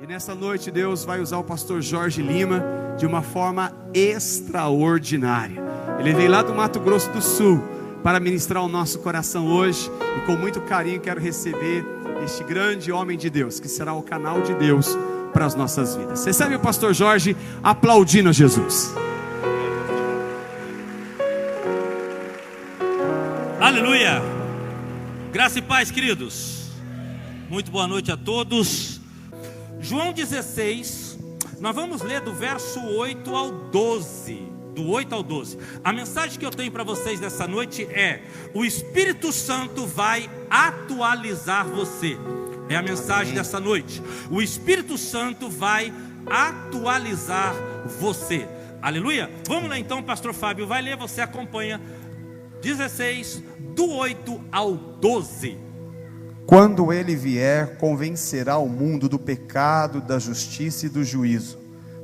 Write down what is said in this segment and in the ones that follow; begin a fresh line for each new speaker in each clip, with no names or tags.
E nessa noite Deus vai usar o pastor Jorge Lima de uma forma extraordinária. Ele veio lá do Mato Grosso do Sul para ministrar o nosso coração hoje. E com muito carinho quero receber este grande homem de Deus, que será o canal de Deus para as nossas vidas. Você sabe o pastor Jorge aplaudindo a Jesus.
Aleluia! Graça e paz, queridos. Muito boa noite a todos. João 16, nós vamos ler do verso 8 ao 12. Do 8 ao 12. A mensagem que eu tenho para vocês nessa noite é: o Espírito Santo vai atualizar você. É a mensagem dessa noite. O Espírito Santo vai atualizar você. Aleluia. Vamos lá então, pastor Fábio vai ler, você acompanha. 16, do 8 ao 12.
Quando ele vier, convencerá o mundo do pecado, da justiça e do juízo.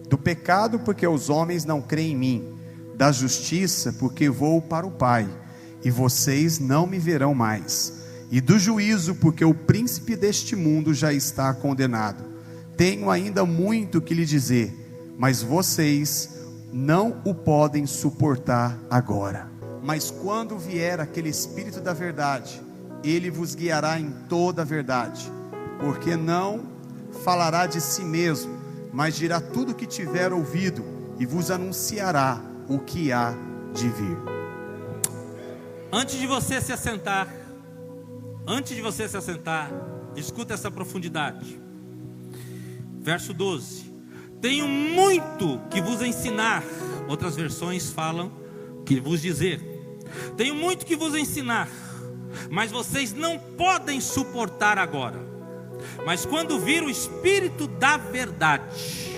Do pecado, porque os homens não creem em mim. Da justiça, porque vou para o Pai, e vocês não me verão mais. E do juízo, porque o príncipe deste mundo já está condenado. Tenho ainda muito que lhe dizer, mas vocês não o podem suportar agora. Mas quando vier aquele Espírito da verdade, ele vos guiará em toda a verdade, porque não falará de si mesmo, mas dirá tudo o que tiver ouvido, e vos anunciará o que há de vir.
Antes de você se assentar, escuta essa profundidade. Verso 12: tenho muito que vos ensinar. Outras versões falam que vos dizer. Tenho muito que vos ensinar, mas vocês não podem suportar agora. Mas quando vir o Espírito da verdade,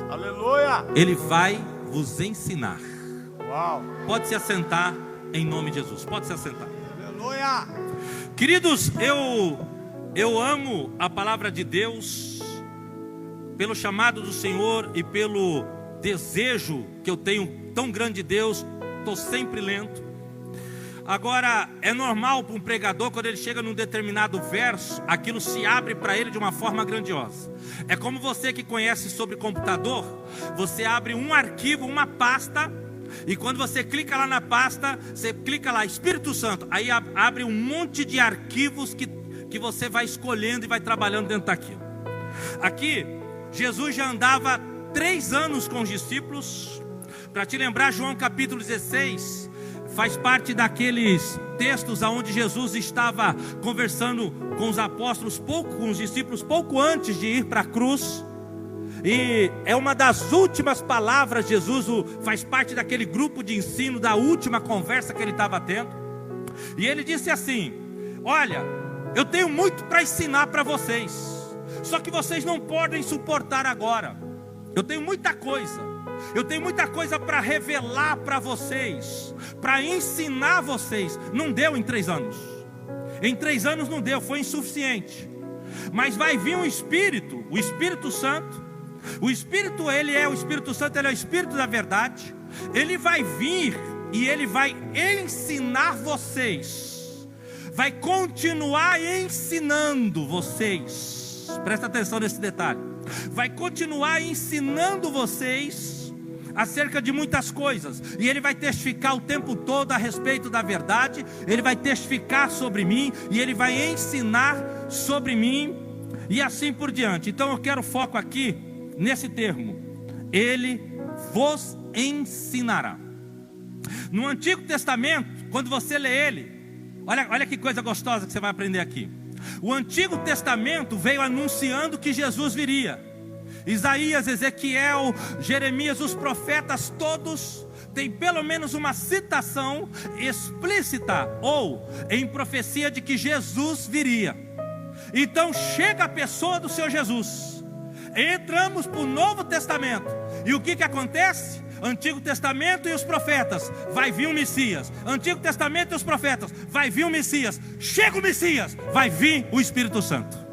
Aleluia!
ele vai vos ensinar.
Uau!
Pode se assentar em nome de Jesus. Pode se assentar.
Aleluia!
Queridos, eu amo a palavra de Deus, pelo chamado do Senhor e pelo desejo que eu tenho tão grande de Deus. Estou sempre lendo. Agora, é normal para um pregador, quando ele chega num determinado verso, aquilo se abre para ele de uma forma grandiosa. É como você que conhece sobre computador. Você abre um arquivo, uma pasta, e quando você clica lá na pasta, você clica lá, Espírito Santo, aí abre um monte de arquivos que você vai escolhendo e vai trabalhando dentro daquilo. Aqui, Jesus já andava 3 anos com os discípulos. Para te lembrar, João capítulo 16 faz parte daqueles textos onde Jesus estava conversando com os apóstolos, com os discípulos, pouco antes de ir para a cruz. E é uma das últimas palavras de Jesus, faz parte daquele grupo de ensino, da última conversa que ele estava tendo. E ele disse assim: olha, eu tenho muito para ensinar para vocês, só que vocês não podem suportar agora. Eu tenho muita coisa para revelar para vocês, para ensinar vocês. Não deu em 3 anos. Em 3 anos não deu, foi insuficiente. Mas vai vir um Espírito, o Espírito Santo. O Espírito, ele é o Espírito Santo, ele é o Espírito da verdade. Ele vai vir e ele vai ensinar vocês. Vai continuar ensinando vocês. Presta atenção nesse detalhe. Vai continuar ensinando vocês acerca de muitas coisas, e ele vai testificar o tempo todo a respeito da verdade. Ele vai testificar sobre mim, e ele vai ensinar sobre mim, e assim por diante. Então eu quero foco aqui nesse termo: ele vos ensinará. No Antigo Testamento, quando você lê ele, olha que coisa gostosa que você vai aprender aqui. O Antigo Testamento veio anunciando que Jesus viria. Isaías, Ezequiel, Jeremias, os profetas todos têm pelo menos uma citação explícita ou em profecia de que Jesus viria. Então chega a pessoa do Senhor Jesus. Entramos para o Novo Testamento. E o que acontece? Antigo Testamento e os profetas, vai vir um Messias. Antigo Testamento e os profetas, vai vir um Messias. Chega o Messias, vai vir o Espírito Santo.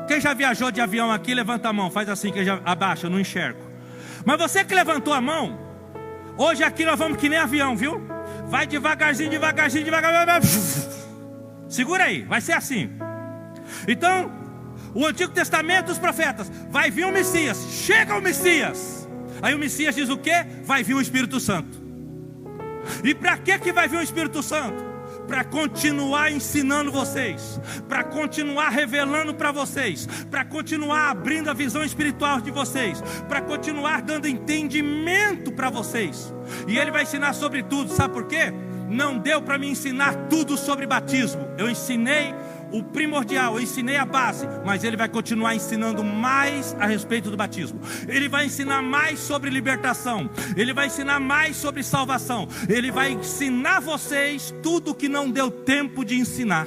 Quem já viajou de avião aqui, levanta a mão. Faz assim, que já abaixa, eu não enxergo. Mas você que levantou a mão, hoje aqui nós vamos que nem avião, viu? Vai devagarzinho, devagarzinho, devagarzinho. Segura aí, vai ser assim. Então, o Antigo Testamento, os profetas, vai vir o Messias, chega o Messias. Aí o Messias diz o quê? Vai vir o Espírito Santo. E para que vai vir o Espírito Santo? Para continuar ensinando vocês, para continuar revelando para vocês, para continuar abrindo a visão espiritual de vocês, para continuar dando entendimento para vocês. E Ele vai ensinar sobre tudo, sabe por quê? Não deu para me ensinar tudo sobre batismo. Eu ensinei o primordial, eu ensinei a base, mas Ele vai continuar ensinando mais a respeito do batismo. Ele vai ensinar mais sobre libertação. Ele vai ensinar mais sobre salvação. Ele vai ensinar vocês tudo que não deu tempo de ensinar.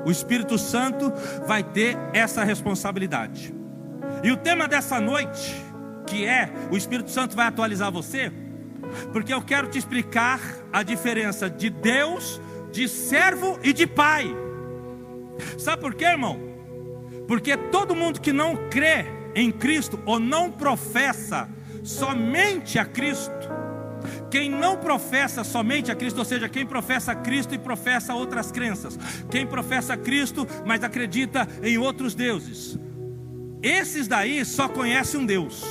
O Espírito Santo vai ter essa responsabilidade. E o tema dessa noite, que é: o Espírito Santo vai atualizar você, porque eu quero te explicar a diferença de Deus, de servo e de pai. Sabe por quê, irmão? Porque todo mundo que não crê em Cristo, ou não professa somente a Cristo, quem não professa somente a Cristo, ou seja, quem professa Cristo e professa outras crenças, quem professa Cristo, mas acredita em outros deuses, esses daí só conhecem um Deus.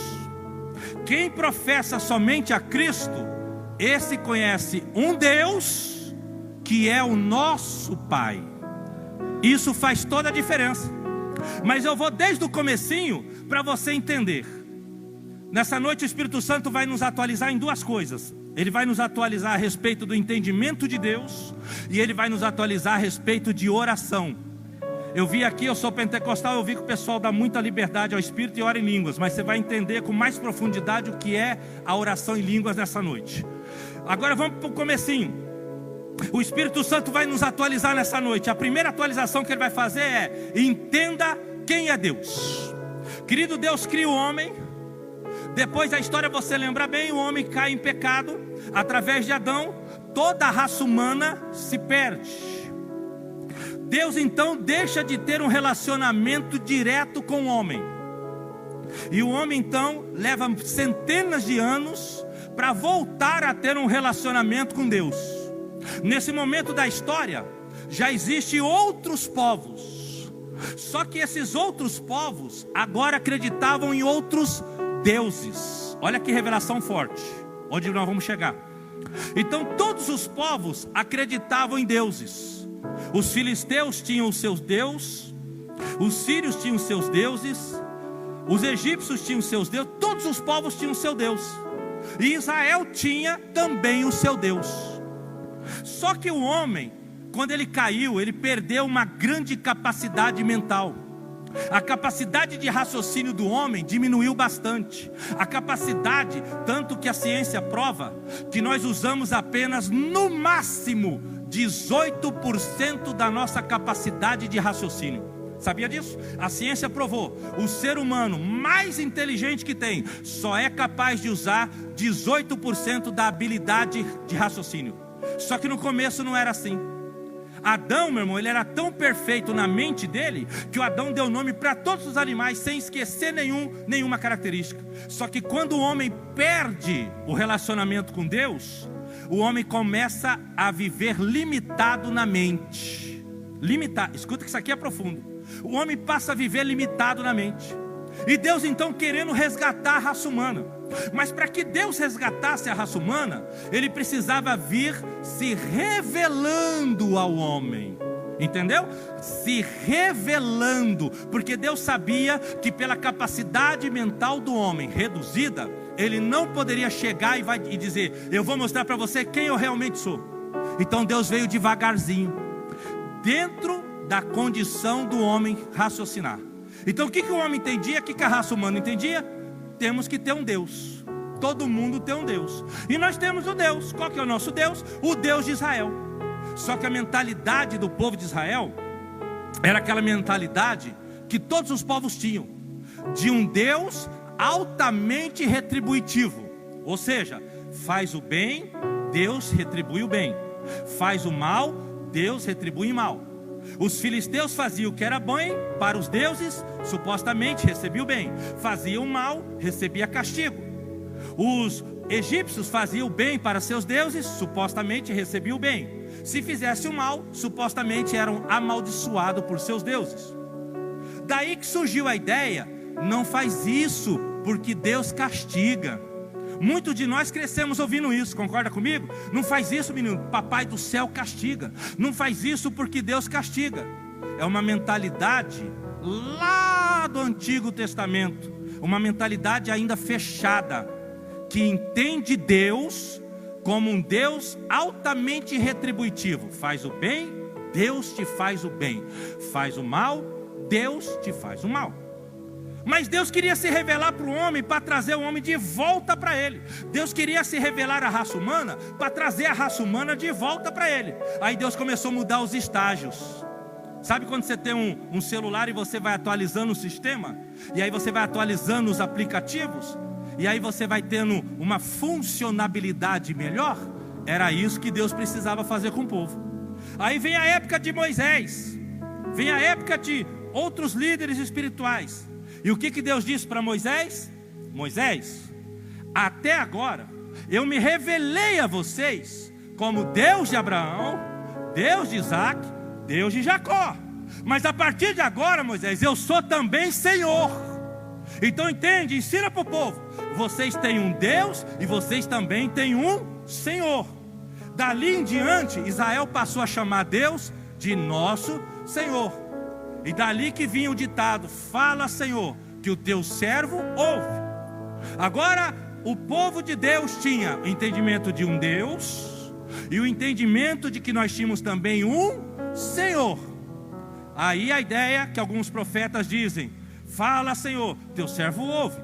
Quem professa somente a Cristo, esse conhece um Deus, que é o nosso Pai. Isso faz toda a diferença. Mas eu vou desde o comecinho para você entender. Nessa noite o Espírito Santo vai nos atualizar em duas coisas. Ele vai nos atualizar a respeito do entendimento de Deus, e Ele vai nos atualizar a respeito de oração. Eu vi aqui, eu sou pentecostal, eu vi que o pessoal dá muita liberdade ao Espírito e ora em línguas, mas você vai entender com mais profundidade o que é a oração em línguas nessa noite. Agora vamos para o comecinho. O Espírito Santo vai nos atualizar nessa noite. A primeira atualização que Ele vai fazer é: entenda quem é Deus. Querido, Deus cria o homem. Depois da história você lembra bem, o homem cai em pecado. Através de Adão, toda a raça humana se perde. Deus então deixa de ter um relacionamento direto com o homem. E o homem então leva centenas de anos para voltar a ter um relacionamento com Deus. Nesse momento da história, já existem outros povos. Só que esses outros povos agora acreditavam em outros deuses. Olha que revelação forte, onde nós vamos chegar. Então todos os povos acreditavam em deuses. Os filisteus tinham os seus deuses, os sírios tinham os seus deuses, os egípcios tinham os seus deuses. Todos os povos tinham o seu Deus. E Israel tinha também o seu Deus. Só que o homem, quando ele caiu, ele perdeu uma grande capacidade mental. A capacidade de raciocínio do homem diminuiu bastante. A capacidade, tanto que a ciência prova que nós usamos apenas no máximo 18% da nossa capacidade de raciocínio. Sabia disso? A ciência provou. O ser humano mais inteligente que tem só é capaz de usar 18% da habilidade de raciocínio. Só que no começo não era assim. Adão, meu irmão, ele era tão perfeito na mente dele, que o Adão deu nome para todos os animais, sem esquecer nenhuma característica. Só que quando o homem perde o relacionamento com Deus, o homem começa a viver limitado na mente. Limitado, escuta que isso aqui é profundo. O homem passa a viver limitado na mente. E Deus então querendo resgatar a raça humana. Mas para que Deus resgatasse a raça humana, Ele precisava vir se revelando ao homem. Entendeu? Se revelando. Porque Deus sabia que pela capacidade mental do homem reduzida, ele não poderia chegar e dizer: eu vou mostrar para você quem eu realmente sou. Então Deus veio devagarzinho, dentro da condição do homem raciocinar. Então o que o homem entendia? O que a raça humana entendia? Temos que ter um Deus. Todo mundo tem um Deus. E nós temos um Deus. Qual que é o nosso Deus? O Deus de Israel. Só que a mentalidade do povo de Israel era aquela mentalidade que todos os povos tinham, de um Deus altamente retributivo. Ou seja, faz o bem, Deus retribui o bem. Faz o mal, Deus retribui o mal. Os filisteus faziam o que era bom para os deuses, supostamente recebia o bem. Faziam o mal, recebia castigo. Os egípcios faziam o bem para seus deuses, supostamente recebiam o bem. Se fizesse o mal, supostamente eram amaldiçoados por seus deuses. Daí que surgiu a ideia: não faz isso porque Deus castiga. Muitos de nós crescemos ouvindo isso, concorda comigo? Não faz isso, menino, papai do céu castiga. Não faz isso porque Deus castiga. É uma mentalidade lá do Antigo Testamento, uma mentalidade ainda fechada, que entende Deus como um Deus altamente retributivo. Faz o bem, Deus te faz o bem. Faz o mal, Deus te faz o mal. Mas Deus queria se revelar para o homem, para trazer o homem de volta para Ele. Deus queria se revelar à raça humana, para trazer a raça humana de volta para Ele. Aí Deus começou a mudar os estágios. Sabe quando você tem um celular e você vai atualizando o sistema? E aí você vai atualizando os aplicativos? E aí você vai tendo uma funcionalidade melhor? Era isso que Deus precisava fazer com o povo. Aí vem a época de Moisés, vem a época de outros líderes espirituais. E o que Deus disse para Moisés? Moisés, até agora eu me revelei a vocês como Deus de Abraão, Deus de Isaac, Deus de Jacó. Mas a partir de agora, Moisés, eu sou também Senhor. Então entende, ensina para o povo: vocês têm um Deus e vocês também têm um Senhor. Dali em diante, Israel passou a chamar Deus de nosso Senhor. E dali que vinha o ditado: fala, Senhor, que o teu servo ouve. Agora, o povo de Deus tinha o entendimento de um Deus e o entendimento de que nós tínhamos também um Senhor. Aí a ideia que alguns profetas dizem: fala, Senhor, teu servo ouve.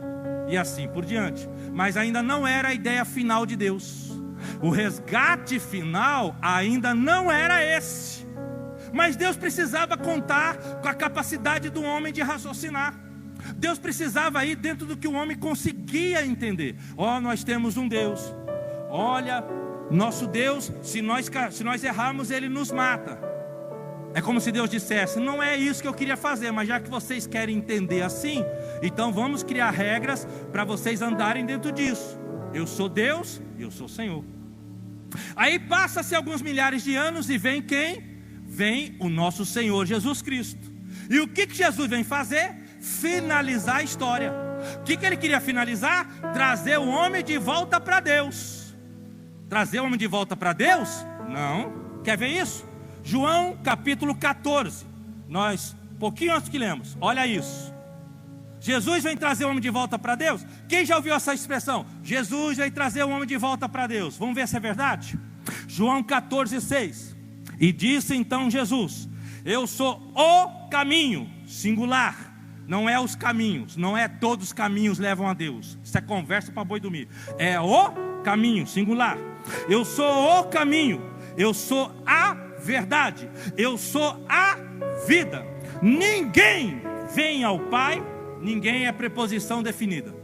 E assim por diante. Mas ainda não era a ideia final de Deus. O resgate final ainda não era esse. Mas Deus precisava contar com a capacidade do homem de raciocinar. Deus precisava ir dentro do que o homem conseguia entender. Nós temos um Deus. Olha, nosso Deus, se nós errarmos, Ele nos mata. É como se Deus dissesse: não é isso que eu queria fazer, mas já que vocês querem entender assim, então vamos criar regras para vocês andarem dentro disso. Eu sou Deus e eu sou Senhor. Aí passa-se alguns milhares de anos e vem quem? Vem o nosso Senhor Jesus Cristo. E o que Jesus vem fazer? Finalizar a história. O que Ele queria finalizar? Trazer o homem de volta para Deus. Trazer o homem de volta para Deus? Não. Quer ver isso? João capítulo 14. Nós, pouquinho antes que lemos, olha isso. Jesus vem trazer o homem de volta para Deus. Quem já ouviu essa expressão? Jesus vem trazer o homem de volta para Deus. Vamos ver se é verdade? João 14, 6. E disse então Jesus: eu sou o caminho, singular. Não é os caminhos, não é todos os caminhos levam a Deus. Isso é conversa para boi dormir. É o caminho, singular. Eu sou o caminho, eu sou a verdade, eu sou a vida. Ninguém vem ao Pai. Ninguém é preposição definida,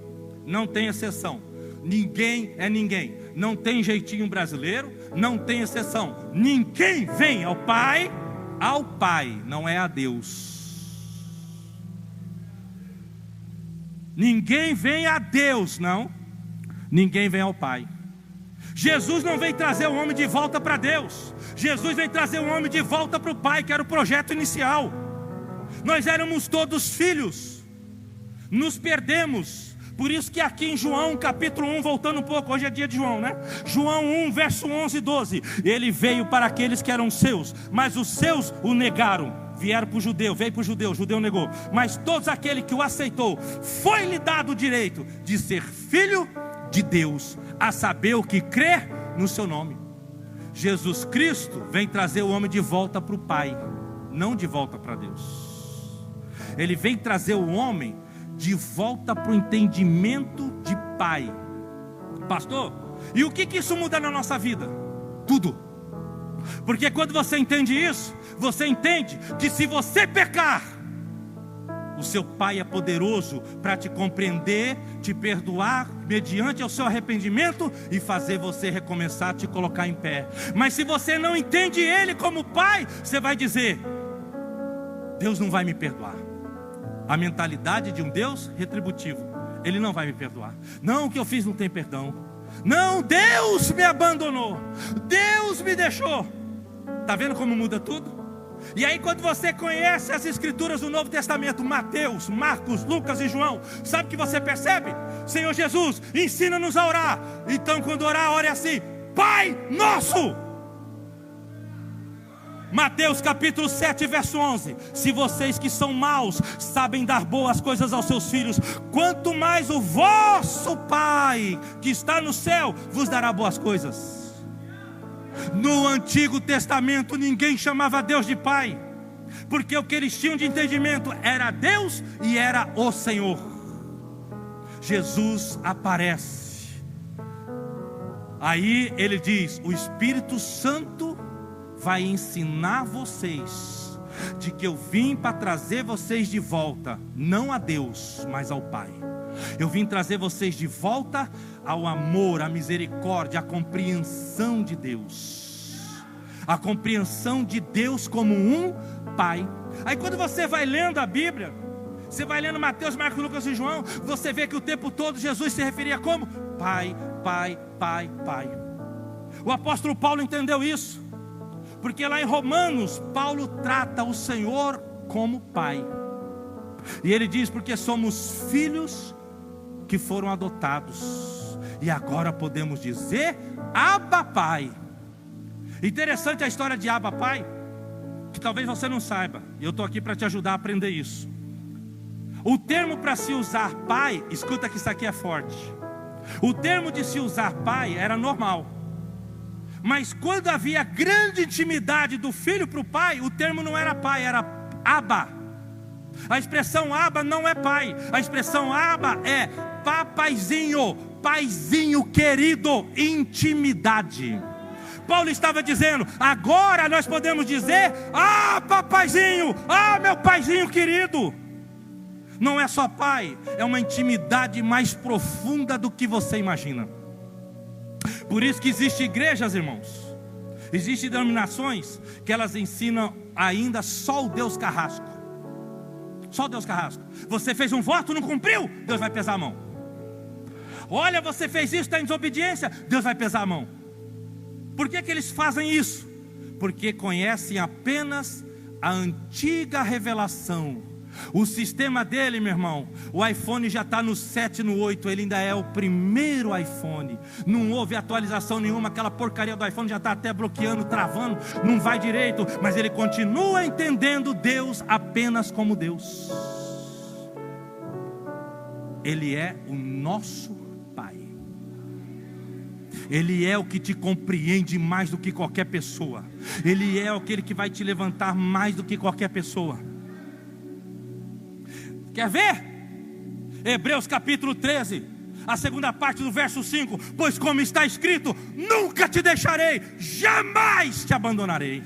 não tem exceção. Ninguém é ninguém, não tem jeitinho brasileiro, não tem exceção. Ninguém vem ao Pai, não é a Deus. Ninguém vem a Deus, não. Ninguém vem ao Pai. Jesus não vem trazer o homem de volta para Deus. Jesus vem trazer o homem de volta para o Pai, que era o projeto inicial. Nós éramos todos filhos, nos perdemos. Por isso que aqui em João capítulo 1, voltando um pouco, hoje é dia de João, né? João 1 verso 11 e 12. Ele veio para aqueles que eram seus, mas os seus o negaram. Vieram para o judeu, veio para o judeu negou. Mas todos aqueles que o aceitou, foi-lhe dado o direito de ser filho de Deus, a saber o que crê no seu nome. Jesus Cristo vem trazer o homem de volta para o Pai, não de volta para Deus. Ele vem trazer o homem de volta para o entendimento de Pai. Pastor, e o que isso muda na nossa vida? Tudo. Porque quando você entende isso, você entende que se você pecar, o seu Pai é poderoso para te compreender, te perdoar mediante o seu arrependimento e fazer você recomeçar, te colocar em pé. Mas se você não entende Ele como Pai, você vai dizer: Deus não vai me perdoar. A mentalidade de um Deus retributivo: Ele não vai me perdoar. Não, o que eu fiz não tem perdão. Não, Deus me abandonou, Deus me deixou. Está vendo como muda tudo? E aí quando você conhece as escrituras do Novo Testamento, Mateus, Marcos, Lucas e João, sabe o que você percebe? Senhor Jesus, ensina-nos a orar. Então quando orar, ore assim: Pai Nosso. Mateus capítulo 7, verso 11: se vocês que são maus sabem dar boas coisas aos seus filhos, quanto mais o vosso Pai que está no céu vos dará boas coisas. No Antigo Testamento ninguém chamava Deus de Pai, porque o que eles tinham de entendimento era Deus e era o Senhor. Jesus aparece, aí ele diz: o Espírito Santo vai ensinar vocês de que eu vim para trazer vocês de volta, não a Deus, mas ao Pai. Eu vim trazer vocês de volta ao amor, à misericórdia, à compreensão de Deus. A compreensão de Deus como um Pai. Aí quando você vai lendo a Bíblia, você vai lendo Mateus, Marcos, Lucas e João, você vê que o tempo todo Jesus se referia como Pai, Pai, Pai, Pai. O apóstolo Paulo entendeu isso, porque lá em Romanos, Paulo trata o Senhor como Pai. E ele diz: porque somos filhos que foram adotados, e agora podemos dizer Abba Pai. Interessante a história de Abba Pai, que talvez você não saiba, e eu estou aqui para te ajudar a aprender isso. O termo para se usar pai, escuta que isso aqui é forte. O termo de se usar pai era normal, mas quando havia grande intimidade do filho para o pai, o termo não era pai, era Abba. A expressão Abba não é pai, a expressão Abba é papaizinho, paizinho querido, intimidade. Paulo estava dizendo: agora nós podemos dizer: ah, papaizinho, ah, meu paizinho querido. Não é só pai, é uma intimidade mais profunda do que você imagina. Por isso que existem igrejas, irmãos, existem denominações que elas ensinam ainda só o Deus carrasco. Só o Deus carrasco. Você fez um voto, não cumpriu, Deus vai pesar a mão. Olha, você fez isso, está em desobediência, Deus vai pesar a mão. Por que eles fazem isso? Porque conhecem apenas a antiga revelação. O sistema dele, meu irmão, o iPhone já está no 7, no 8, ele ainda é o primeiro iPhone. Não houve atualização nenhuma, aquela porcaria do iPhone já está até bloqueando, travando, não vai direito, mas ele continua entendendo Deus apenas como Deus. Ele é o nosso Pai. Ele é o que te compreende mais do que qualquer pessoa. Ele é aquele que vai te levantar mais do que qualquer pessoa. Quer ver? Hebreus capítulo 13, a segunda parte do verso 5: pois como está escrito, nunca te deixarei, jamais te abandonarei.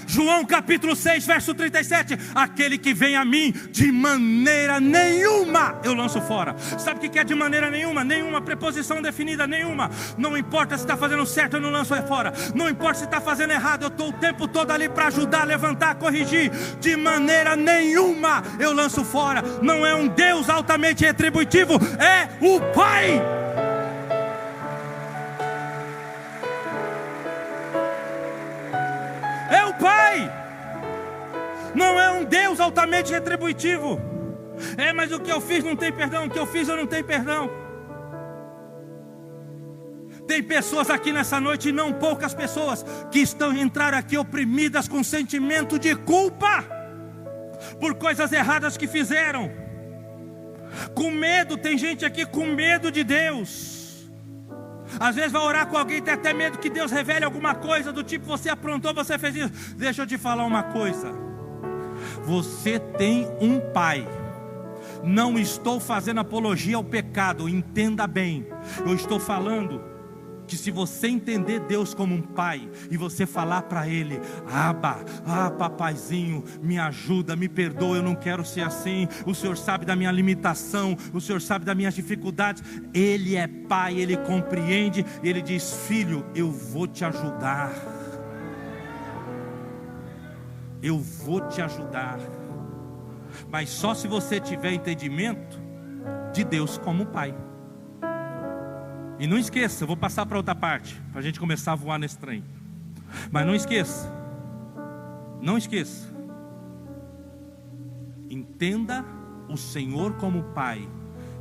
João capítulo 6, verso 37: aquele que vem a mim, de maneira nenhuma eu lanço fora. Sabe o que é de maneira nenhuma? Nenhuma preposição definida, nenhuma. Não importa se está fazendo certo, eu não lanço fora. Não importa se está fazendo errado, eu estou o tempo todo ali para ajudar, levantar, corrigir. De maneira nenhuma eu lanço fora. Não é um Deus altamente retributivo, é o Pai. É o Pai. Não é um Deus altamente retributivo. É, mas o que eu fiz não tem perdão, o que eu fiz eu não tenho perdão. Tem pessoas aqui nessa noite, e não poucas pessoas, que estão entrando aqui oprimidas com sentimento de culpa por coisas erradas que fizeram, com medo. Tem gente aqui com medo de Deus. Às vezes vai orar com alguém e tem até medo que Deus revele alguma coisa do tipo: você aprontou, você fez isso. Deixa eu te falar uma coisa: você tem um Pai. Não estou fazendo apologia ao pecado, entenda bem. Eu estou falando que se você entender Deus como um pai, e você falar para Ele: Abba, papaizinho, me ajuda, me perdoa, eu não quero ser assim. O Senhor sabe da minha limitação, o Senhor sabe das minhas dificuldades. Ele é pai, Ele compreende. Ele diz: filho, eu vou te ajudar. Eu vou te ajudar. Mas só se você tiver entendimento de Deus como pai. E não esqueça, eu vou passar para outra parte, para a gente começar a voar nesse trem. Mas não esqueça, Não esqueça. Entenda o Senhor como Pai.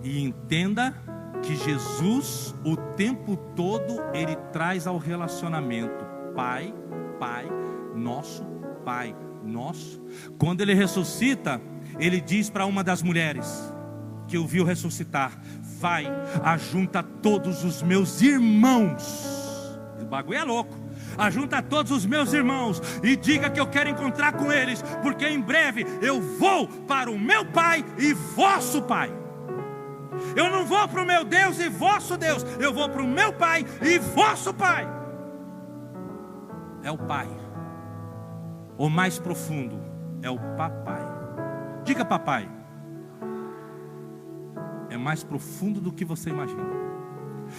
E entenda que Jesus, o tempo todo, Ele traz ao relacionamento Pai, Pai, nosso Pai, nosso. Quando Ele ressuscita, Ele diz para uma das mulheres que o viu ressuscitar: vai, ajunta todos os meus irmãos. O bagulho é louco. Ajunta todos os meus irmãos e diga que eu quero encontrar com eles, porque em breve eu vou para o meu Pai e vosso Pai. Eu não vou para o meu Deus e vosso Deus, eu vou para o meu Pai e vosso Pai. É o Pai. O mais profundo é o papai. Diga papai. É mais profundo do que você imagina.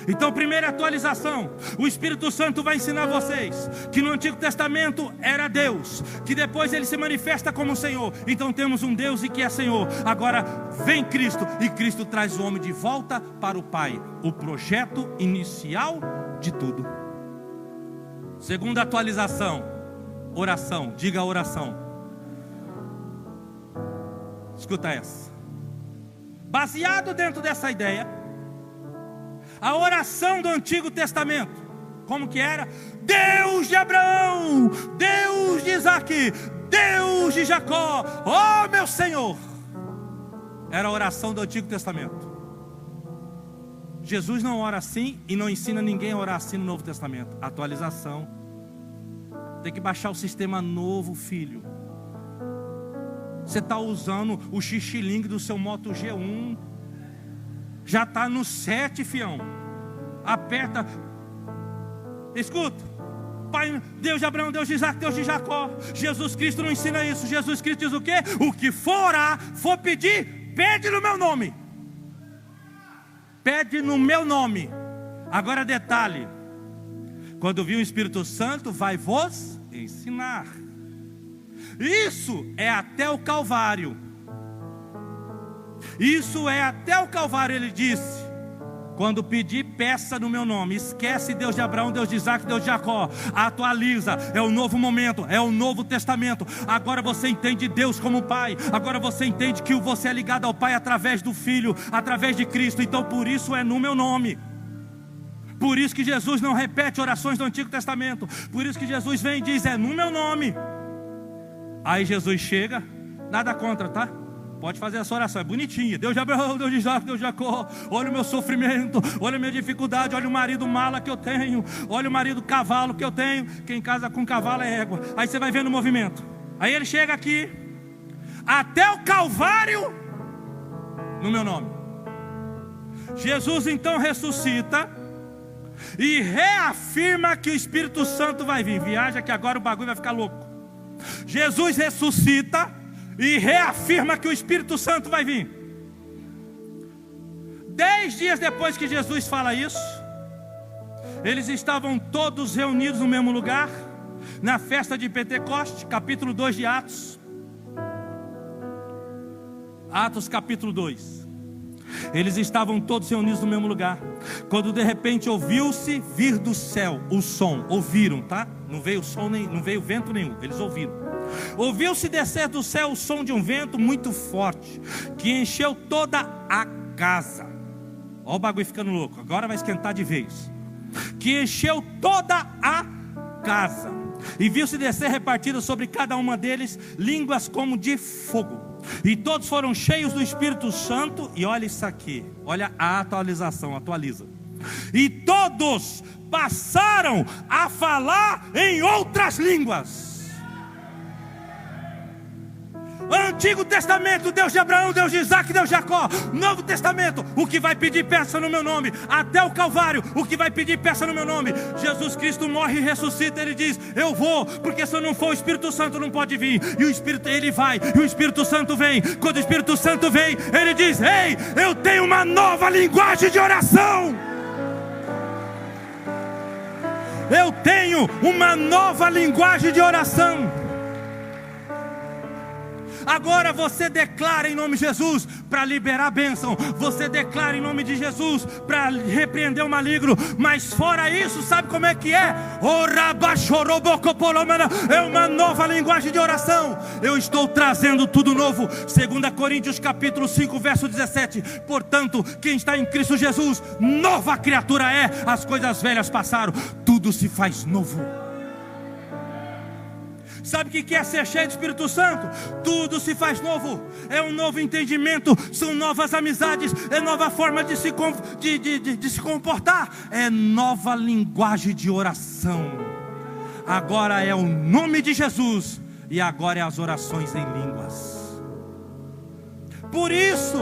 Então, primeira atualização: o Espírito Santo vai ensinar vocês que no Antigo Testamento era Deus, que depois Ele se manifesta como Senhor. Então temos um Deus e que é Senhor. Agora vem Cristo, e Cristo traz o homem de volta para o Pai. O projeto inicial de tudo. Segunda atualização: oração. Diga oração. Escuta essa. Baseado dentro dessa ideia, a oração do Antigo Testamento, como que era? Deus de Abraão, Deus de Isaac, Deus de Jacó, ó meu Senhor. Era a oração do Antigo Testamento. Jesus não ora assim e não ensina ninguém a orar assim no Novo Testamento. Atualização. Tem que baixar o sistema novo, filho. Você está usando o xixilingue do seu Moto G1. Já está no 7, fião. Aperta. Escuta. Pai, Deus de Abraão, Deus de Isaac, Deus de Jacó. Jesus Cristo não ensina isso. Jesus Cristo diz o quê? O que for orar, for pedir, pede no meu nome. Pede no meu nome. Agora detalhe: quando vir o Espírito Santo, vai vos ensinar. Isso é até o Calvário. Isso é até o Calvário. Ele disse: quando pedir, peça no meu nome. Esquece Deus de Abraão, Deus de Isaac, Deus de Jacó. Atualiza, é o novo momento, é o novo testamento. Agora você entende Deus como Pai. Agora você entende que você é ligado ao Pai através do Filho, através de Cristo. Então por isso é no meu nome. Por isso que Jesus não repete orações do Antigo Testamento. Por isso que Jesus vem e diz: é no meu nome. Aí Jesus chega, nada contra, tá? Pode fazer essa oração, é bonitinha. Deus de Abraão, Deus de Isaac, Deus de Jacó. Olha o meu sofrimento, olha a minha dificuldade. Olha o marido mala que eu tenho, olha o marido cavalo que eu tenho. Quem casa com cavalo é égua. Aí você vai vendo o movimento. Aí ele chega aqui, até o Calvário, no meu nome. Jesus então ressuscita e reafirma que o Espírito Santo vai vir. Viaja que agora o bagulho vai ficar louco. Jesus ressuscita e reafirma que o Espírito Santo vai vir. 10 dias depois que Jesus fala isso, eles estavam todos reunidos no mesmo lugar, na festa de Pentecoste, capítulo 2 de Atos. Atos capítulo 2. Eles estavam todos reunidos no mesmo lugar, quando de repente ouviu-se vir do céu o som. Ouviram, tá? Não veio som, não veio vento nenhum. Eles ouviram. Ouviu-se descer do céu o som de um vento muito forte, que encheu toda a casa. Olha o bagulho ficando louco. Agora vai esquentar de vez. Que encheu toda a casa. E viu-se descer repartidas sobre cada uma deles línguas como de fogo. E todos foram cheios do Espírito Santo. E olha isso aqui, olha a atualização, atualiza. E todos passaram a falar em outras línguas. Antigo Testamento, Deus de Abraão, Deus de Isaac, Deus de Jacó. Novo Testamento, o que vai pedir, peça no meu nome. Até o Calvário, o que vai pedir, peça no meu nome. Jesus Cristo morre e ressuscita. Ele diz: eu vou, porque se eu não for, o Espírito Santo não pode vir. E o Espírito, ele vai, e o Espírito Santo vem. Quando o Espírito Santo vem, ele diz: ei, eu tenho uma nova linguagem de oração. Eu tenho uma nova linguagem de oração. Agora você declara em nome de Jesus para liberar a bênção. Você declara em nome de Jesus para repreender o maligno. Mas fora isso, sabe como é que é? É uma nova linguagem de oração. Eu estou trazendo tudo novo. 2 Coríntios capítulo 5 verso 17. Portanto, quem está em Cristo Jesus, nova criatura é. As coisas velhas passaram, tudo se faz novo. Sabe o que é ser cheio do Espírito Santo? Tudo se faz novo. É um novo entendimento, são novas amizades, é nova forma de se comportar, é nova linguagem de oração. Agora é o nome de Jesus, e agora é as orações em línguas. Por isso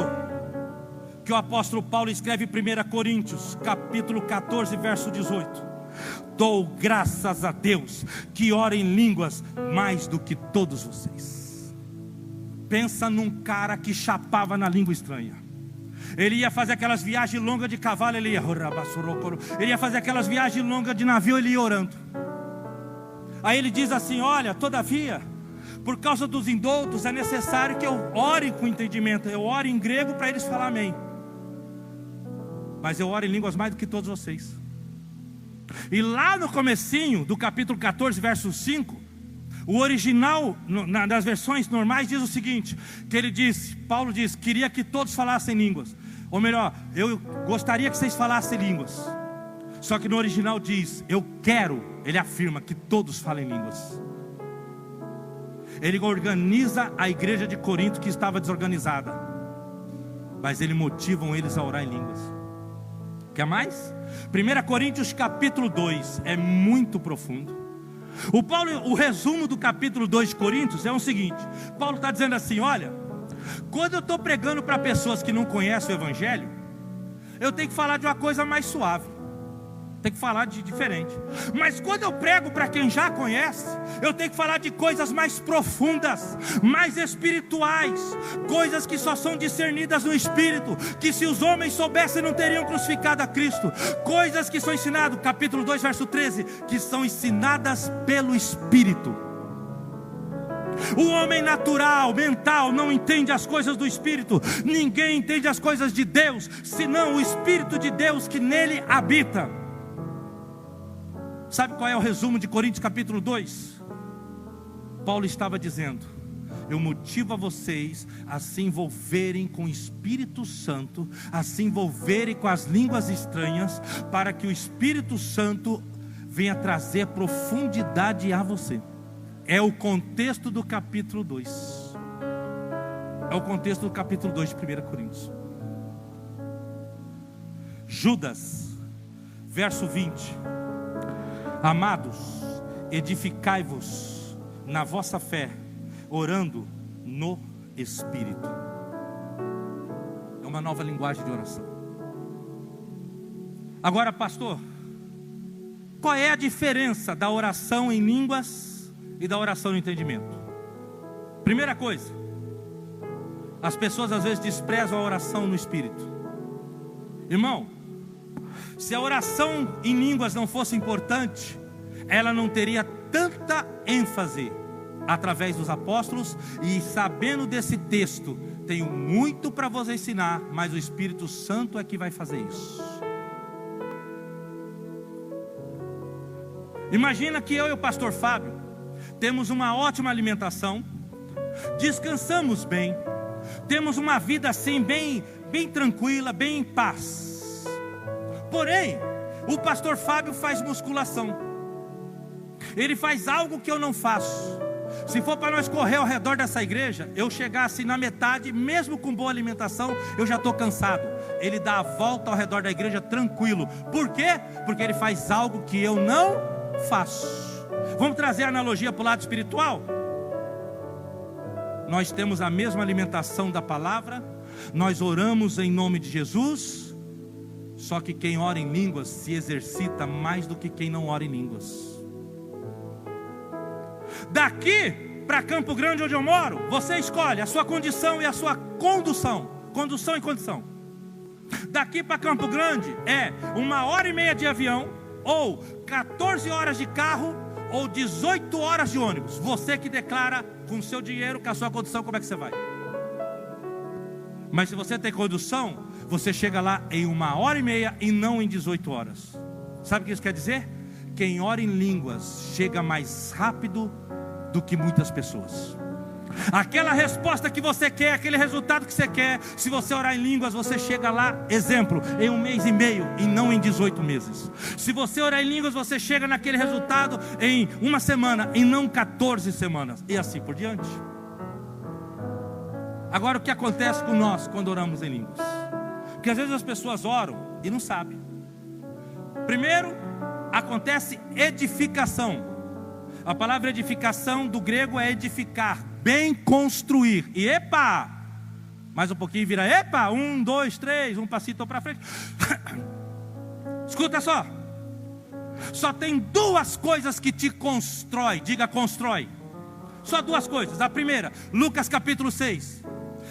que o apóstolo Paulo escreve em 1 Coríntios capítulo 14 verso 18: dou graças a Deus que ora em línguas mais do que todos vocês. Pensa num cara que chapava na língua estranha. Ele ia fazer aquelas viagens longas de cavalo, ele ia fazer aquelas viagens longas de navio, ele ia orando. Aí ele diz assim: olha, todavia, por causa dos indoutos é necessário que eu ore com entendimento. Eu oro em grego para eles falar amém, mas eu oro em línguas mais do que todos vocês. E lá no comecinho do capítulo 14 verso 5, o original das versões normais diz o seguinte, que ele disse, Paulo diz, queria que todos falassem línguas. Ou melhor, eu gostaria que vocês falassem línguas. Só que no original diz, eu quero, ele afirma que todos falem línguas. Ele organiza a igreja de Corinto que estava desorganizada, mas ele motiva eles a orar em línguas. Quer mais? 1 Coríntios capítulo 2 é muito profundo. O resumo do capítulo 2 de Coríntios é o seguinte: Paulo está dizendo assim, olha, quando eu estou pregando para pessoas que não conhecem o Evangelho, eu tenho que falar de uma coisa mais suave, tenho que falar de diferente. Mas quando eu prego para quem já conhece, eu tenho que falar de coisas mais profundas, mais espirituais, coisas que só são discernidas no Espírito, que se os homens soubessem não teriam crucificado a Cristo. Coisas que são ensinadas, capítulo 2 verso 13, que são ensinadas pelo Espírito. O homem natural, mental, não entende as coisas do Espírito. Ninguém entende as coisas de Deus, senão o Espírito de Deus que nele habita. Sabe qual é o resumo de Coríntios capítulo 2? Paulo estava dizendo, eu motivo a vocês a se envolverem com o Espírito Santo, a se envolverem com as línguas estranhas, para que o Espírito Santo venha trazer profundidade a você. É o contexto do capítulo 2. É o contexto do capítulo 2 de 1 Coríntios. Judas, verso 20. Amados, edificai-vos na vossa fé, orando no Espírito. É uma nova linguagem de oração. Agora, pastor, qual é a diferença da oração em línguas e da oração no entendimento? Primeira coisa, as pessoas às vezes desprezam a oração no Espírito. Irmão, se a oração em línguas não fosse importante, ela não teria tanta ênfase através dos apóstolos. E sabendo desse texto, tenho muito para vos ensinar, mas o Espírito Santo é que vai fazer isso. Imagina que eu e o pastor Fábio temos uma ótima alimentação, descansamos bem, temos uma vida assim bem tranquila, bem em paz. Porém, o pastor Fábio faz musculação. Ele faz algo que eu não faço. Se for para nós correr ao redor dessa igreja, eu chegar assim na metade, mesmo com boa alimentação, eu já estou cansado. Ele dá a volta ao redor da igreja tranquilo. Por quê? Porque ele faz algo que eu não faço. Vamos trazer a analogia para o lado espiritual? Nós temos a mesma alimentação da palavra, nós oramos em nome de Jesus, só que quem ora em línguas se exercita mais do que quem não ora em línguas. Daqui para Campo Grande, onde eu moro, você escolhe a sua condição e a sua condução. Condução e condição. Daqui para Campo Grande é 1h30 de avião, ou 14 horas de carro, ou 18 horas de ônibus. Você que declara com o seu dinheiro, com a sua condição, como é que você vai? Mas se você tem condução, você chega lá em 1h30 e não em 18 horas. Sabe o que isso quer dizer? Quem ora em línguas chega mais rápido do que muitas pessoas. Aquela resposta que você quer, aquele resultado que você quer, se você orar em línguas, você chega lá, exemplo, em 1 mês e meio e não em 18 meses. Se você orar em línguas, você chega naquele resultado em 1 semana e não 14 semanas. E assim por diante. Agora, o que acontece com nós quando oramos em línguas? Porque às vezes as pessoas oram e não sabem. Primeiro, acontece edificação. A palavra edificação do grego é edificar, bem construir. E epa, mais um pouquinho vira epa, 1, 2, 3, um passito para frente. Escuta só. Só tem 2 coisas que te constrói. Diga constrói. Só 2 coisas. A primeira, Lucas capítulo 6.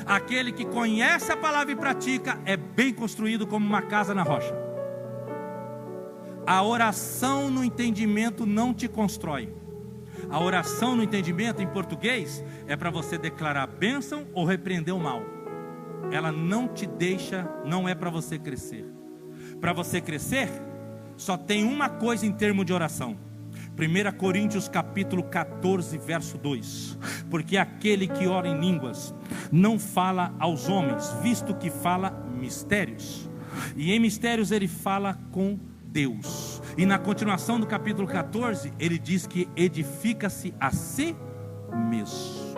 Aquele que conhece a palavra e pratica é bem construído como uma casa na rocha. A oração no entendimento não te constrói. A oração no entendimento em português é para você declarar bênção ou repreender o mal. Ela não te deixa, não é para você crescer. Para você crescer, só tem uma coisa em termos de oração. 1 Coríntios capítulo 14, verso 2. Porque aquele que ora em línguas não fala aos homens, visto que fala mistérios. E em mistérios ele fala com Deus. E na continuação do capítulo 14, ele diz que edifica-se a si mesmo.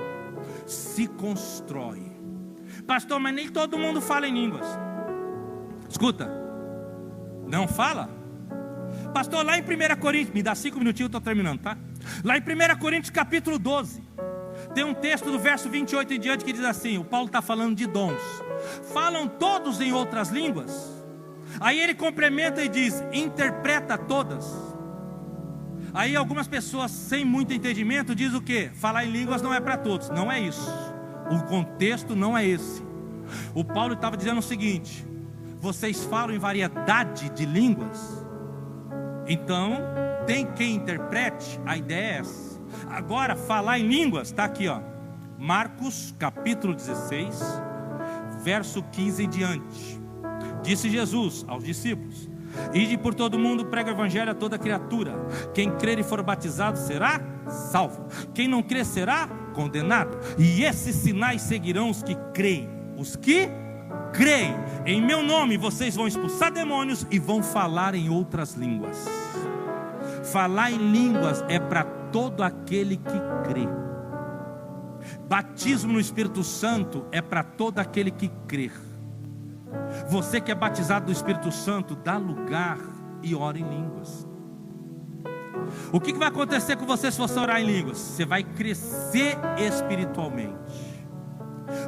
Se constrói. Pastor, mas nem todo mundo fala em línguas. Escuta, não fala? Pastor, lá em 1 Coríntios, me dá 5 minutinhos, eu estou terminando, tá? Lá em 1 Coríntios capítulo 12, tem um texto do verso 28 em diante que diz assim, o Paulo está falando de dons. Falam todos em outras línguas? Aí ele complementa e diz, interpreta todas. Aí algumas pessoas sem muito entendimento dizem o quê? Falar em línguas não é para todos. Não é isso. O contexto não é esse. O Paulo estava dizendo o seguinte: vocês falam em variedade de línguas, então tem quem interprete. A ideia é essa. Agora, falar em línguas, está aqui, ó, Marcos capítulo 16, verso 15 em diante. Disse Jesus aos discípulos: ide por todo mundo, prega o evangelho a toda criatura. Quem crer e for batizado será salvo, quem não crer será condenado. E esses sinais seguirão os que creem. Os que creem em meu nome, vocês vão expulsar demônios e vão falar em outras línguas. Falar em línguas é para todo aquele que crê. Batismo no Espírito Santo é para todo aquele que crê. Você que é batizado do Espírito Santo, dá lugar e ora em línguas. O que vai acontecer com você se você orar em línguas? Você vai crescer espiritualmente.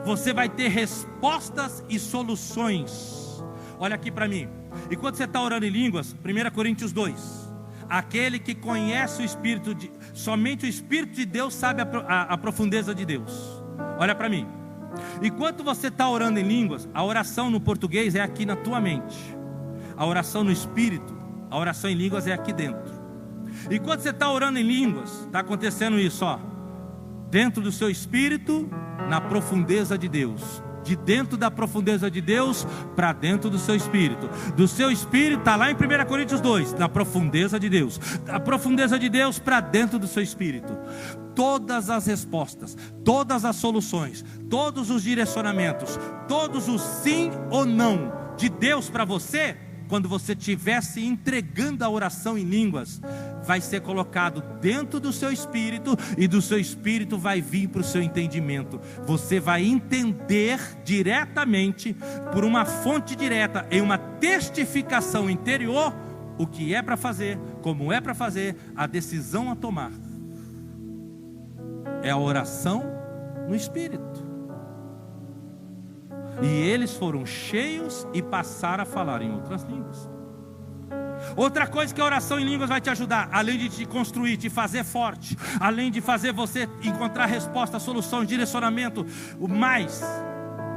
Você vai ter respostas e soluções. Olha aqui para mim. Enquanto você está orando em línguas, 1 Coríntios 2. Aquele que conhece o Espírito, somente o Espírito de Deus sabe a profundeza de Deus. Olha para mim. Enquanto você está orando em línguas, a oração no português é aqui na tua mente. A oração no Espírito, a oração em línguas é aqui dentro. Enquanto você está orando em línguas, está acontecendo isso, ó. Dentro do seu Espírito, na profundeza de Deus. De dentro da profundeza de Deus para dentro do seu espírito. Do seu espírito está lá em 1 Coríntios 2, na profundeza de Deus. Da profundeza de Deus para dentro do seu espírito. Todas as respostas, todas as soluções, todos os direcionamentos, todos os sim ou não de Deus para você, quando você estiver se entregando a oração em línguas, vai ser colocado dentro do seu espírito, e do seu espírito vai vir para o seu entendimento. Você vai entender diretamente, por uma fonte direta, em uma testificação interior, o que é para fazer, como é para fazer, a decisão a tomar. É a oração no espírito. E eles foram cheios e passaram a falar em outras línguas. Outra coisa que a oração em línguas vai te ajudar, além de te construir, te fazer forte, além de fazer você encontrar resposta, solução, direcionamento, o mais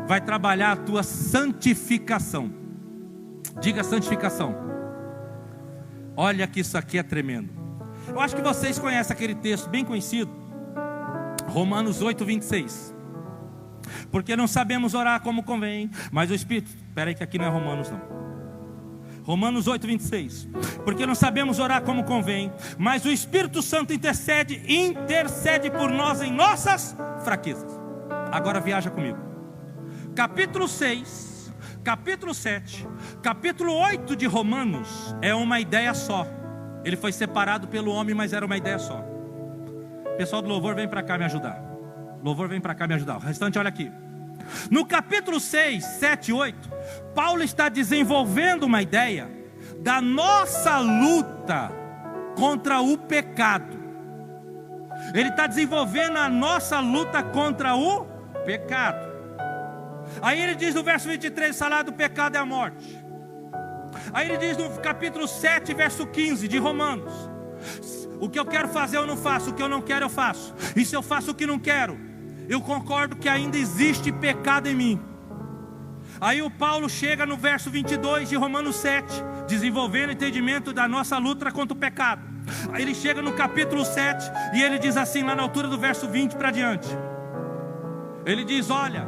vai trabalhar a tua santificação. Diga santificação. Olha que isso aqui é tremendo. Eu acho que vocês conhecem aquele texto bem conhecido, Romanos 8, 26. Porque não sabemos orar como convém, mas o Espírito... Espera aí que aqui não é Romanos não. Romanos 8, 26. Porque não sabemos orar como convém, mas o Espírito Santo intercede por nós em nossas fraquezas. Agora viaja comigo. Capítulo 6, capítulo 7, capítulo 8 de Romanos é uma ideia só. Ele foi separado pelo homem, mas era uma ideia só. Pessoal do louvor, vem para cá me ajudar. Louvor, vem para cá me ajudar. O restante, olha aqui. No capítulo 6, 7 e 8, Paulo está desenvolvendo uma ideia da nossa luta contra o pecado. Ele está desenvolvendo a nossa luta contra o pecado. Aí ele diz no verso 23, o salário do pecado é a morte. Aí ele diz no capítulo 7, verso 15 de Romanos: o que eu quero fazer eu não faço, o que eu não quero eu faço. E se eu faço o que não quero, eu concordo que ainda existe pecado em mim. Aí o Paulo chega no verso 22 de Romanos 7, desenvolvendo o entendimento da nossa luta contra o pecado. Aí ele chega no capítulo 7 e ele diz assim, lá na altura do verso 20 para diante. Ele diz: olha,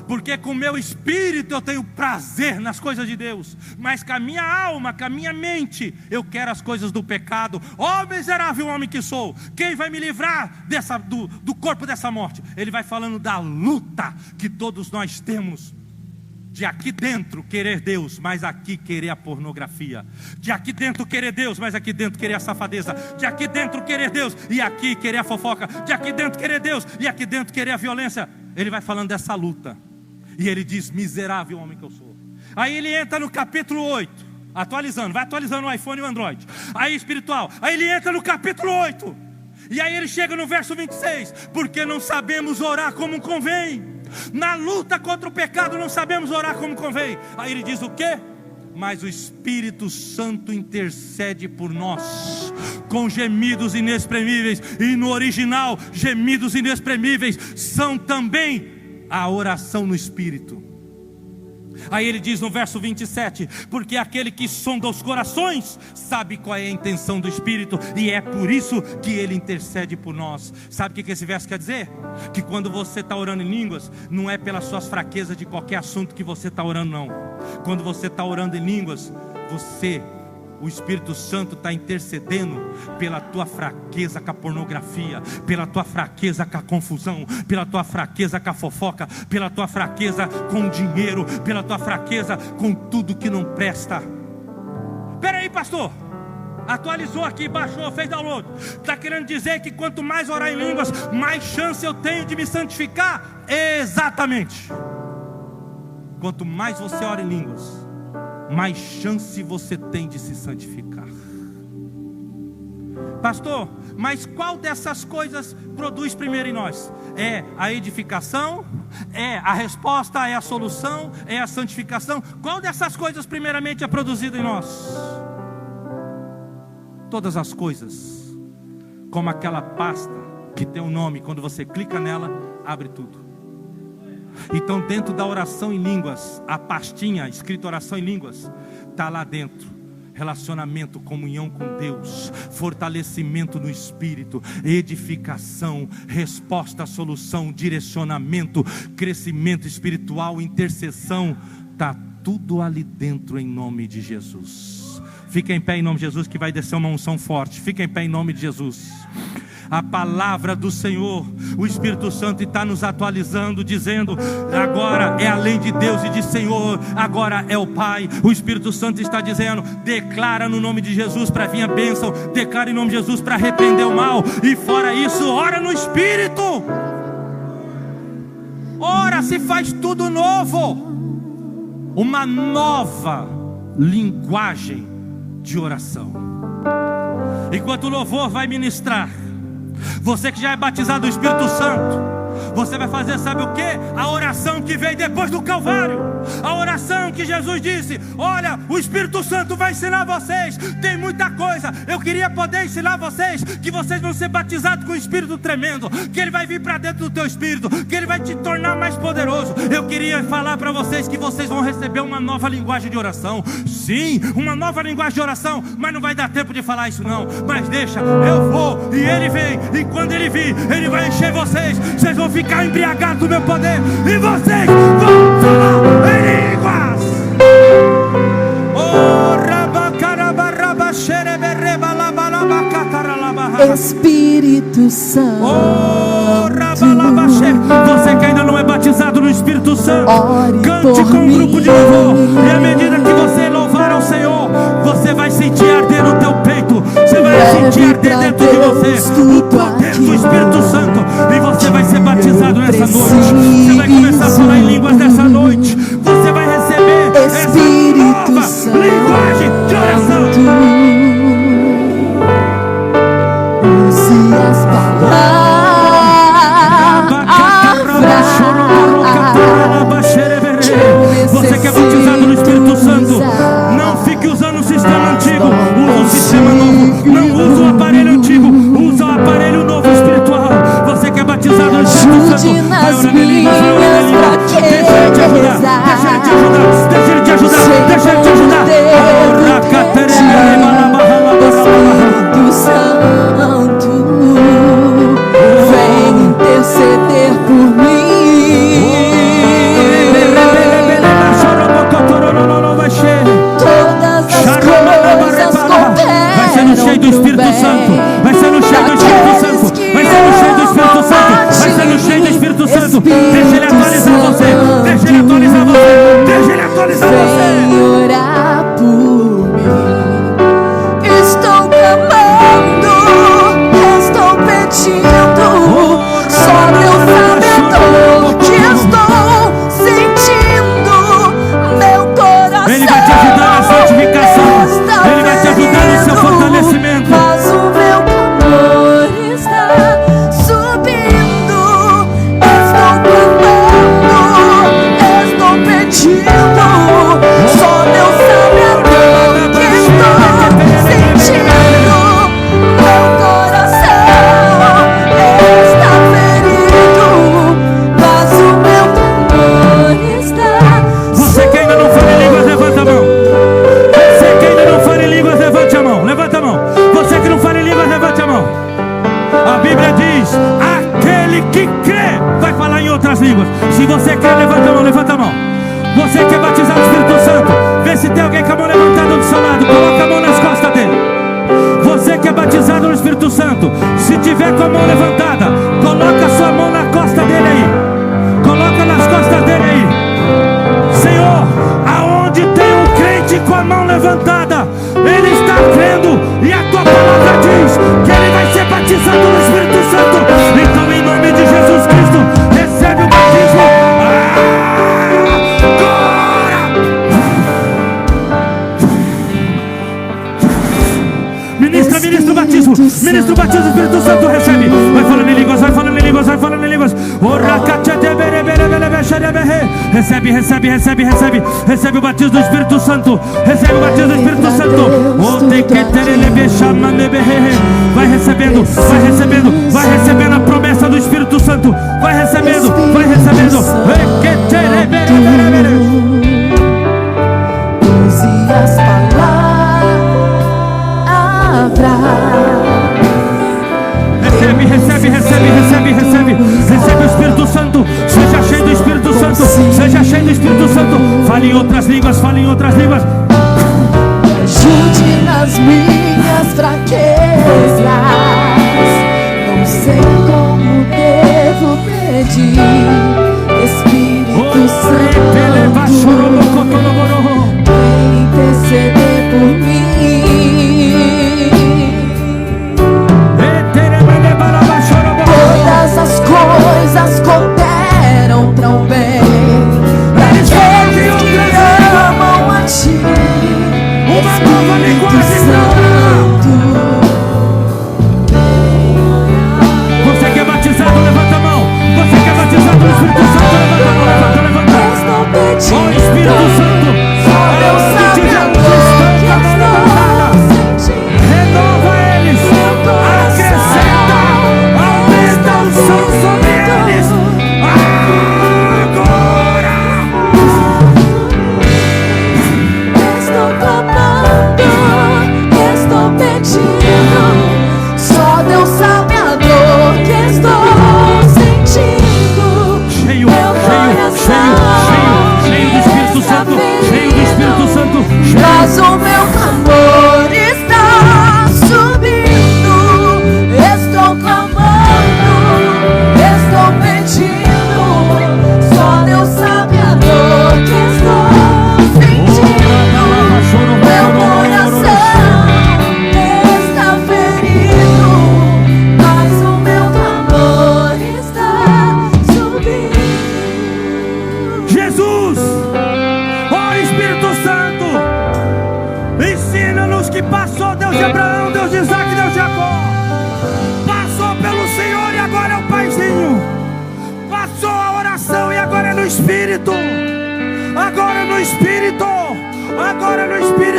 porque com o meu espírito eu tenho prazer nas coisas de Deus, mas com a minha alma, com a minha mente, eu quero as coisas do pecado. Ó miserável homem que sou, quem vai me livrar do corpo dessa morte? Ele vai falando da luta que todos nós temos, de aqui dentro querer Deus, mas aqui querer a pornografia, de aqui dentro querer Deus, mas aqui dentro querer a safadeza, de aqui dentro querer Deus e aqui querer a fofoca, de aqui dentro querer Deus e aqui dentro querer a violência. Ele vai falando dessa luta. E ele diz: miserável homem que eu sou. Aí ele entra no capítulo 8, atualizando, vai atualizando o iPhone e o Android. Aí espiritual, aí ele entra no capítulo 8. E aí ele chega no verso 26. Porque não sabemos orar como convém. Na luta contra o pecado não sabemos orar como convém. Aí ele diz o quê? Mas o Espírito Santo intercede por nós com gemidos inexprimíveis. E no original, gemidos inexprimíveis são também a oração no Espírito. Aí ele diz no verso 27: porque aquele que sonda os corações sabe qual é a intenção do Espírito, e é por isso que ele intercede por nós. Sabe o que esse verso quer dizer? Que quando você está orando em línguas, não é pelas suas fraquezas de qualquer assunto que você está orando, não. Quando você está orando em línguas, o Espírito Santo está intercedendo pela tua fraqueza com a pornografia, pela tua fraqueza com a confusão, pela tua fraqueza com a fofoca, pela tua fraqueza com o dinheiro, pela tua fraqueza com tudo que não presta. Espera aí, pastor, atualizou aqui, baixou, fez download. Está querendo dizer que quanto mais orar em línguas, mais chance eu tenho de me santificar? Exatamente. Quanto mais você ora em línguas, mais chance você tem de se santificar. Pastor, mas qual dessas coisas produz primeiro em nós? É a edificação? É a resposta? É a solução? É a santificação? Qual dessas coisas primeiramente é produzida em nós? Todas as coisas. Como aquela pasta que tem um nome, quando você clica nela, abre tudo. Então dentro da oração em línguas, a pastinha escrita oração em línguas, está lá dentro: relacionamento, comunhão com Deus, fortalecimento no Espírito, edificação, resposta, solução, direcionamento, crescimento espiritual, intercessão. Está tudo ali dentro em nome de Jesus. Fica em pé em nome de Jesus, que vai descer uma unção forte. Fica em pé em nome de Jesus. A palavra do Senhor, o Espírito Santo está nos atualizando, dizendo: agora é além de Deus e de Senhor, agora é o Pai. O Espírito Santo está dizendo: declara no nome de Jesus para vir a bênção, declara em nome de Jesus para repreender o mal, e fora isso, ora no Espírito. Ora, se faz tudo novo, uma nova linguagem de oração. Enquanto o louvor vai ministrar, você que já é batizado do Espírito Santo, Você vai fazer, sabe o que? A oração que veio depois do Calvário. A oração que Jesus disse: olha, o Espírito Santo vai ensinar vocês. Tem muita coisa. Eu queria poder ensinar vocês que vocês vão ser batizados com o Espírito tremendo, que Ele vai vir para dentro do teu espírito, que Ele vai te tornar mais poderoso. Eu queria falar para vocês que vocês vão receber uma nova linguagem de oração. Sim, uma nova linguagem de oração. Mas não vai dar tempo de falar isso não. Mas deixa, eu vou e Ele vem. E quando Ele vir, Ele vai encher vocês. Vocês vão ficar embriagados do meu poder. E vocês vão falar em línguas.
Espírito Santo.
Você que ainda não é batizado no Espírito Santo, cante com um grupo de louvor. E à medida que você louvar ao Senhor, você vai sentir arder no teu peito. Você vai sentir arder dentro de você o poder do Espírito Santo. E você vai ser batizado nessa noite. Você vai começar a falar em línguas nessa noite. Você vai receber essa nova linguagem de oração.
Use as palavras.
Você que é batizado no Espírito Santo, não fique usando o sistema antigo. Usa o sistema novo. Não usa o aparelho antigo. Usa o aparelho novo espiritual. Você que é batizado no Espírito Santo, vai orando em línguas, vai orando em línguas. Deixa Ele te ajudar. Deixa Ele te ajudar. Deixa Ele te ajudar. Deixa Ele te ajudar.
Espírito Santo, vem interceder por mim. Todas as coisas cooperam.
Vai sendo cheio do Espírito Santo. Vai sendo cheio do Espírito Santo. Vai sendo cheio do Espírito Santo. Vai sendo cheio do Espírito Santo. Deixa Ele atualizar você. Deixa Ele atualizar você. Deixa Ele atualizar você.
Vem orar por mim. Estou clamando, estou pedindo. Só Deus sabe a dor que estou sentindo. Meu coração
Ele vai te ajudar na santificação. Ele vai te ajudar no seu fortalecimento.
Mas o meu clamor está subindo. Estou clamando, estou pedindo. Só Deus sabe a dor que estou sentindo. Meu coração está ferido, mas o meu clamor está.
Você que ainda não fala em línguas, levanta a mão. Você que ainda não fala em línguas, levante a mão. Levanta a mão. Você que não fala em línguas, levante a mão. A Bíblia diz: aquele que crê vai falar em outras línguas. Se você crê, levanta a mão, levanta a mão. Você que é batizado no Espírito Santo, vê se tem alguém com a mão levantada do seu lado. Coloca a mão nas costas dele. Você que é batizado no Espírito Santo, se tiver com a mão levantada, coloca a sua mão na costa dele aí. Coloca nas costas dele aí. Senhor, aonde tem um crente com a mão levantada, ele está crendo, e a tua palavra diz que ele vai ser batizado no Espírito Santo. Então, em nome de Jesus Cristo, recebe o batismo. Ministra o batismo. Ministra o batismo do Espírito Santo. Recebe. Vai falando em línguas, vai falando em línguas, vai falando em línguas. Recebe, recebe, recebe, recebe. Recebe o batismo do Espírito Santo. Recebe o batismo do Espírito Santo. Vai recebendo, vai recebendo, vai recebendo a promessa do Espírito Santo. Vai recebendo, vai recebendo.
Use as palavras.
Recebe, recebe, recebe, recebe, recebe. Recebe o Espírito Santo. Seja cheio do Espírito Santo. Seja cheio do Espírito Santo. Fale em outras línguas, fale em outras línguas.
Ajude nas minhas fraquezas. Não sei como devo pedir. Espírito Santo, vem interceder por mim. Todas as coisas cooperam para o bem daqueles que amam a ti.
Uma nova linguagem.
de Abraão, Deus de Isaac, Deus de Jacó. Passou pelo Senhor e agora é o Paizinho. Passou a oração e agora é no Espírito. Agora é no Espírito. Agora é no Espírito.